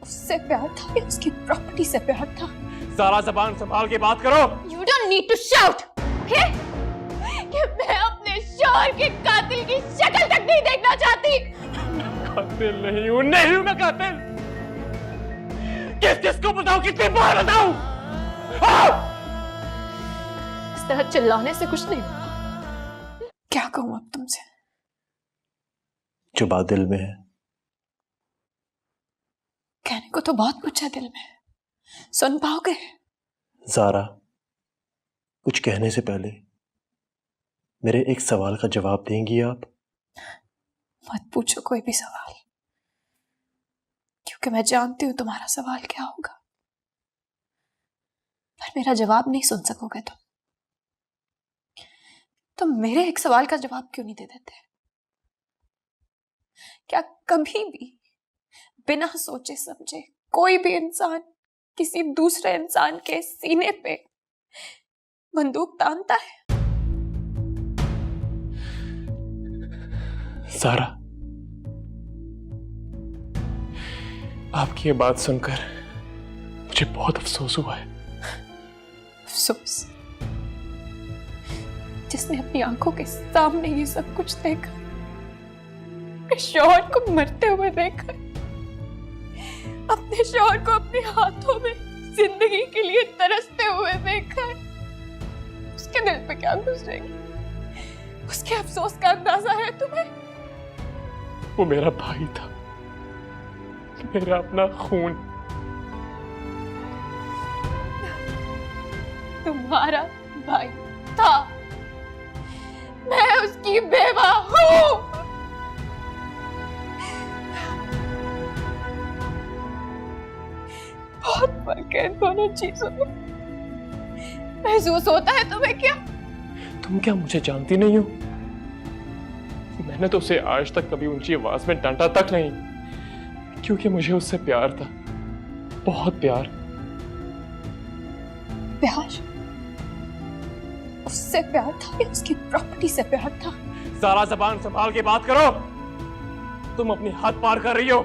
उससे प्यार था या उसकी प्रॉपर्टी से प्यार था? सारा जबान संभाल के बात करो। You don't need to shout, okay? कि मैं अपने शौहर के कातिल की शक्ल तक नहीं देखना चाहती। कातिल नहीं हूं, नहीं हूं मैं कातिल। किसको बताऊं, कितनी बार बताऊं? इस तरह चिल्लाने से कुछ नहीं होगा। क्या कहूं अब तुमसे? जो बात दिल में है। कहने को तो बहुत कुछ है दिल में, सुन पाओगे? ज़ारा, कुछ कहने से पहले मेरे एक सवाल का जवाब देंगी आप? मत पूछो कोई भी सवाल, क्योंकि मैं जानती हूं तुम्हारा सवाल क्या होगा, पर मेरा जवाब नहीं सुन सकोगे तुम। तुम मेरे एक सवाल का जवाब क्यों नहीं दे देते? क्या कभी भी बिना सोचे समझे कोई भी इंसान किसी दूसरे इंसान के सीने पे बंदूक तानता है? ज़ारा, आपकी ये बात सुनकर मुझे बहुत अफसोस हुआ है। अफसोस? जिसने अपनी आंखों के सामने ये सब कुछ देखा, अपने शौहर को मरते हुए देखा, अपने शौहर को अपने हाथों में जिंदगी के लिए तरसते हुए देखा है, उसके दिल पे क्या गुजरेगी? उसके अफसोस का अंदाजा है तुम्हें? वो मेरा भाई था, मेरा अपना खून। तुम्हारा भाई था, मैं उसकी बेवा हूं। बहुत फर्क है दोनों चीजों में। महसूस होता है तुम्हें क्या? तुम क्या मुझे जानती नहीं हो? मैंने तो उसे आज तक कभी ऊंची आवाज में डांटा तक नहीं, क्योंकि मुझे उससे प्यार था, बहुत प्यार। प्यार? उससे प्यार था या उसकी प्रॉपर्टी से प्यार था? सारा जबान संभाल के बात करो। तुम अपनी हद पार कर रही हो।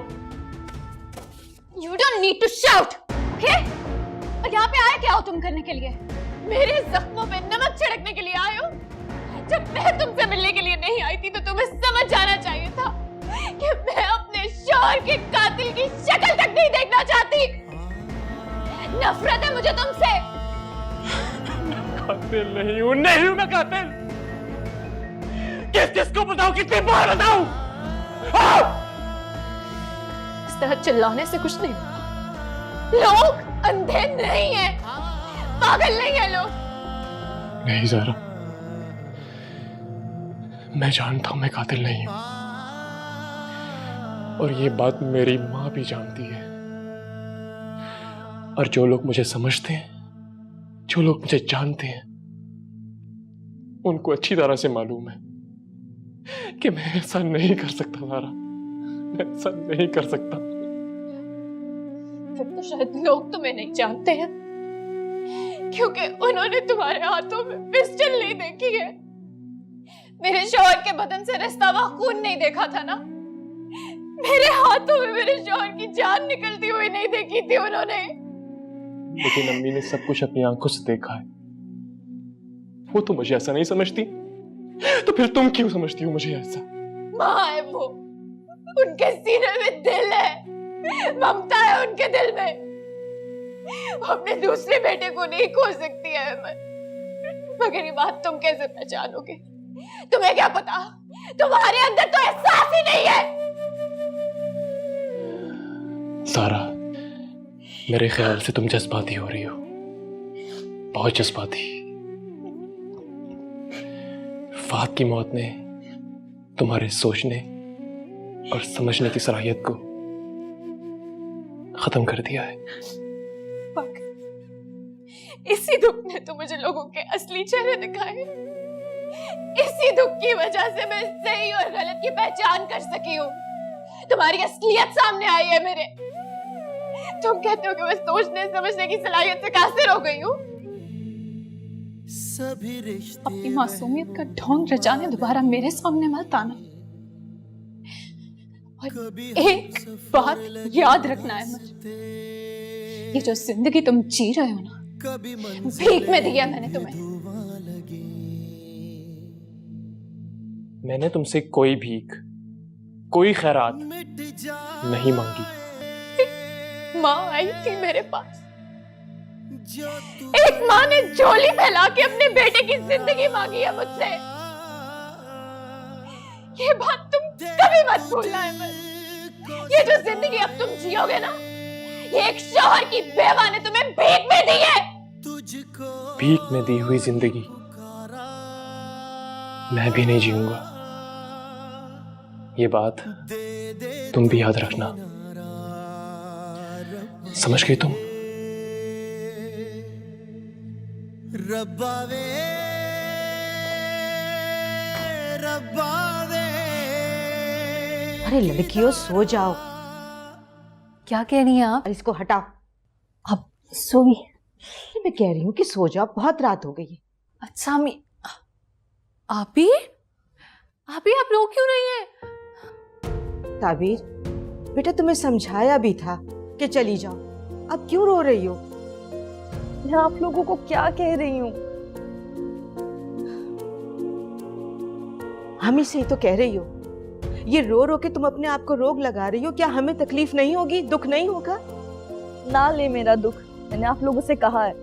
You don't need to shout, okay? और यहाँ पे आए क्या हो तुम करने के लिए? मेरे जख्मों पे नमक छिड़कने के लिए आए हो? जब मैं तुमसे मिलने के लिए नहीं आई थी तो तुम्हें समझ जाना चाहिए था कि मैं अपने शौहर के कातिल की शक्ल तक नहीं देखना चाहती। नफरत है मुझे तुमसे। कातिल नहीं हूं, नहीं हूं मैं कातिल। किसको बताऊं, कितनी बार बताऊं? इस तरह चिल्लाने से कुछ नहीं होगा। लोग अंधे नहीं हैं, पागल नहीं है लोग। नहीं ज़ारा, मैं जानता हूं मैं कातिल नहीं हूं, और ये बात मेरी मां भी जानती है। और जो लोग मुझे समझते हैं, जो लोग मुझे जानते हैं, उनको अच्छी तरह से मालूम है कि मैं ऐसा नहीं कर सकता ज़ारा, मैं ऐसा नहीं कर सकता। फिर तो शायद लोग तुम्हें नहीं जानते हैं, क्योंकि उन्होंने तुम्हारे हाथों में पिस्टल नहीं देखी है। मेरे शौहर के बदन से रिश्ता हुआ खून नहीं देखा था ना? मेरे हाथों में मेरे शौहर की जान निकलती हुई नहीं देखी थी उन्होंने। लेकिन अम्मी ने सब कुछ अपनी आंखों से देखा है। वो तो मुझे ऐसा नहीं समझती, तो फिर तुम क्यों समझती हो मुझे ऐसा? माँ है वो, उनके सीने में दिल है, ममता है उनके दिल में। वो अपने दूसरे बेटे को नहीं खो सकती है अहमद, मगर ये बात तुम कैसे पहचानोगे? तुम्हें क्या पता, तुम्हारे अंदर तो एहसास ही नहीं है। सारा, मेरे ख्याल से तुम जज्बाती हो रही हो, बहुत जज्बाती। फात की मौत ने तुम्हारे सोचने और समझने की सलाहियत को खत्म कर दिया है। इसी दुख ने तो मुझे लोगों के असली चेहरे दिखाए। इसी दुख की वजह से मैं सही और गलत की पहचान कर सकी हूँ। तुम्हारी असलियत सामने आई है मेरे। तुम कहते हो कि मैं सोचने समझने की सलाहियत से कासिर हो गई हूँ। अपनी मासूमियत का ढोंग रचाने दोबारा मेरे सामने मत आना। और एक बात याद रखना है मुझे, ये जो जिंदगी तुम जी रहे हो ना, भीख में दी है मैंने तुम्हें। मैंने तुमसे कोई भीख, कोई खैरात नहीं मांगी। माँ आई थी मेरे पास, एक माँ ने झोली फैला के अपने बेटे की जिंदगी मांगी है मुझसे। ये बात तुम कभी मत भूलना है मत। ये जो जिंदगी अब तुम जियोगे ना, ये एक शौहर की बेवा ने तुम्हें भीख में दी है। भीख में दी हुई जिंदगी मैं भी नहीं जीऊंगा, ये बात तुम भी याद रखना। समझ गई तुम? रब्बावे रब्बावे। अरे लड़कियों सो जाओ। क्या कह रही हैं आप? इसको हटाओ। अब सोई। मैं कह रही हूँ कि सो जाओ, बहुत रात हो गई है। अच्छा अम्मी, आप आप रो क्यों रही हैं? ताबीर बेटा, तुम्हें समझाया भी था कि चली जाओ, अब क्यों रो रही हो? मैं आप लोगों को क्या कह रही हूँ? हम ही से ही तो कह रही हो। ये रो रो के तुम अपने आप को रोग लगा रही हो। क्या हमें तकलीफ नहीं होगी, दुख नहीं होगा? ना ले मेरा दुख, मैंने आप लोगों से कहा है।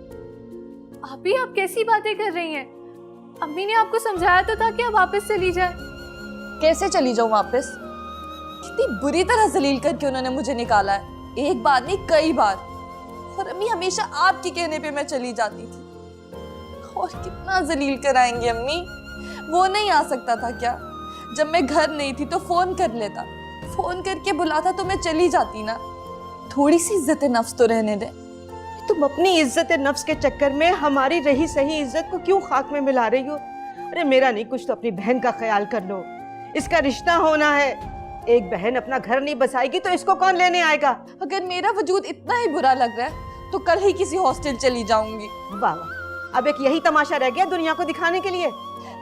आप कैसी बातें कर रही हैं? अम्मी ने आपको समझाया तो था कि आप वापस चली जाए। कैसे चली जाऊं वापस? कितनी बुरी तरह जलील करके उन्होंने मुझे निकाला है, एक बार नहीं कई बार। और अम्मी हमेशा आपके कहने पे मैं चली जाती थी। और कितना जलील कराएंगे अम्मी? वो नहीं आ सकता था क्या? जब मैं घर नहीं थी तो फोन कर लेता, फोन करके बुलाता तो मैं चली जाती ना। थोड़ी सी इज्जत नफ्स तो रहने दे। तुम अपनी इज्जत नफ्स के चक्कर में हमारी रही सही इज्जत को क्यों खाक में मिला रही हो? अरे मेरा नहीं, कुछ तो अपनी बहन का ख्याल कर लो। इसका रिश्ता होना है। एक बहन अपना घर नहीं बसाएगी तो इसको कौन लेने आएगा? अगर मेरा वजूद इतना ही बुरा लग रहा है तो कल ही किसी हॉस्टल चली जाऊंगी। वाह वाह, अब एक यही तमाशा रह गया दुनिया को दिखाने के लिए।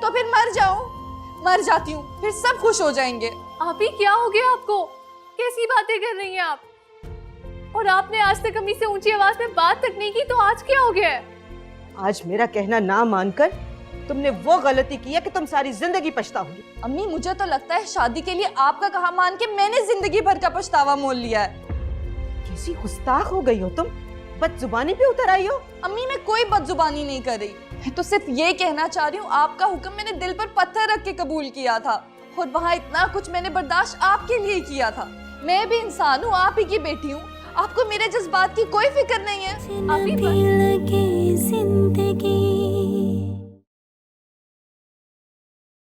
तो फिर मर जाऊं, मर जाती हूँ, फिर सब खुश हो जाएंगे। आप ही क्या हो गया आपको? कैसी बातें कर रही हैं आप? और आपने आज तक अम्मी से ऊंची आवाज में बात तक नहीं की, तो आज क्या हो गया है? आज मेरा कहना ना मानकर तुमने वो गलती की है कि तुम सारी जिंदगी पछताओगी। अम्मी मुझे तो लगता है शादी के लिए आपका कहा मान के मैंने जिंदगी भर का पछतावा मोल लिया है। कैसी गुस्ताख हो गई हो तुम, बदजुबानी पे उतर आई हो। अम्मी मैं कोई बदजुबानी नहीं कर रही, मैं तो सिर्फ ये कहना चाह रही हूँ आपका हुक्म मैंने दिल पर पत्थर रख के कबूल किया था, और वहाँ इतना कुछ मैंने बर्दाश्त आपके लिए किया था। मैं भी इंसान हूँ, आप ही की बेटी हूँ, आपको मेरे जज्बात की कोई फिक्र नहीं है। आप ही